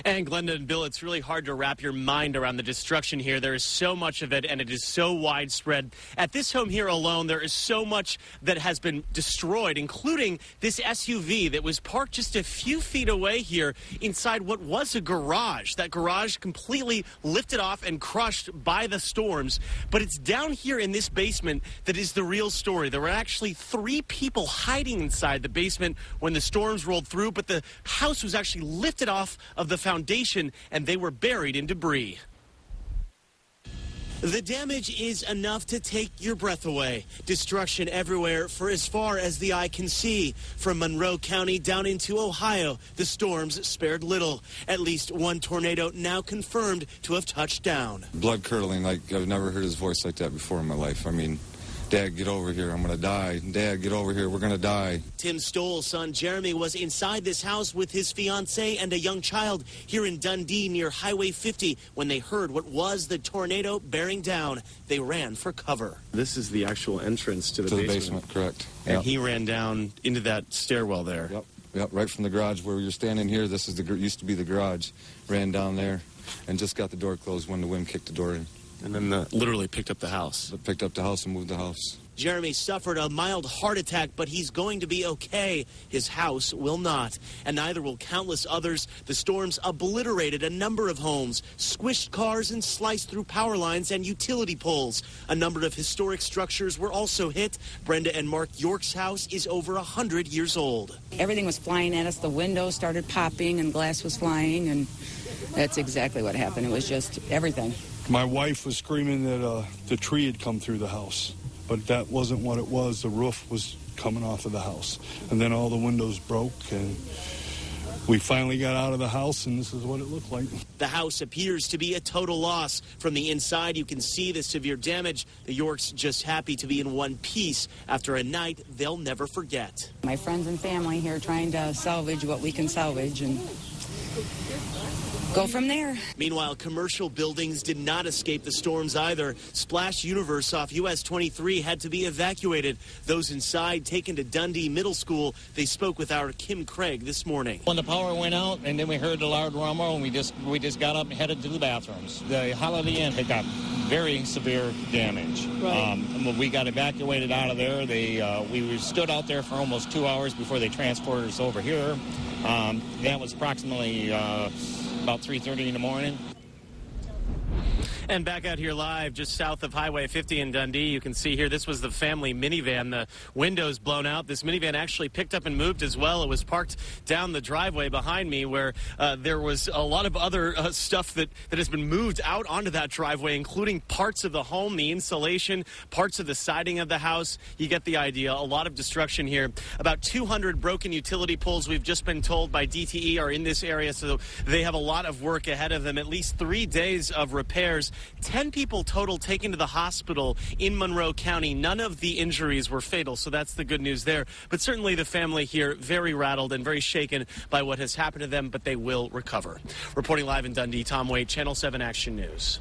And Glenda and Bill, it's really hard to wrap your mind around the destruction here. There is so much of it, and it is so widespread. At this home here alone, there is so much that has been destroyed, including this SUV that was parked just a few feet away here inside what was a garage. That garage completely lifted off and crushed by the storms. But it's down here in this basement that is the real story. There were actually 3 people hiding inside the basement when the storms rolled through, but the house was actually lifted off of the foundation and they were buried in debris. The damage is enough to take your breath away. Destruction everywhere for as far as the eye can see. From Monroe County down into Ohio, the storms spared little. At least one tornado now confirmed to have touched down. Blood curdling, like I've never heard his voice like that before in my life. I mean, Dad, get over here. I'm going to die. Dad, get over here. We're going to die. Tim Stoll's son Jeremy was inside this house with his fiancee and a young child here in Dundee near Highway 50 when they heard what was the tornado bearing down. They ran for cover. This is the actual entrance to the basement. Correct. And yep. he ran down into that stairwell there. Yep, right from the garage where you're standing here. This is used to be the garage. Ran down there and just got the door closed when the wind kicked the door in. And then literally picked up the house. Picked up the house and moved the house. Jeremy suffered a mild heart attack, but he's going to be okay. His house will not, and neither will countless others. The storms obliterated a number of homes, squished cars, and sliced through power lines and utility poles. A number of historic structures were also hit. Brenda and Mark York's house is over 100 years old. Everything was flying at us. The windows started popping and glass was flying, and that's exactly what happened. It was just everything. My wife was screaming that the tree had come through the house, but that wasn't what it was. The roof was coming off of the house, and then all the windows broke, and we finally got out of the house, and this is what it looked like. The house appears to be a total loss. From the inside, you can see the severe damage. The Yorks just happy to be in one piece after a night they'll never forget. My friends and family here trying to salvage what we can salvage and go from there. Meanwhile, commercial buildings did not escape the storms either. Splash Universe off US 23 had to be evacuated. Those inside taken to Dundee Middle School. They spoke with our Kim Craig this morning. When the power went out and then we heard the loud rumble and we just got up and headed to the bathrooms. The Holiday Inn had got very severe damage. Right. We got evacuated out of there. We stood out there for almost 2 hours before they transported us over here. That was approximately about 3:30 in the morning. And back out here live just south of Highway 50 in Dundee, you can see here this was the family minivan. The windows blown out. This minivan actually picked up and moved as well. It was parked down the driveway behind me where there was a lot of other stuff that has been moved out onto that driveway, including parts of the home, the insulation, parts of the siding of the house. You get the idea. A lot of destruction here. About 200 broken utility poles, we've just been told by DTE, are in this area, so they have a lot of work ahead of them. At least 3 days of repairs. 10 people total taken to the hospital in Monroe County. None of the injuries were fatal, so that's the good news there. But certainly the family here very rattled and very shaken by what has happened to them, but they will recover. Reporting live in Dundee, Tom Waite, Channel 7 Action News.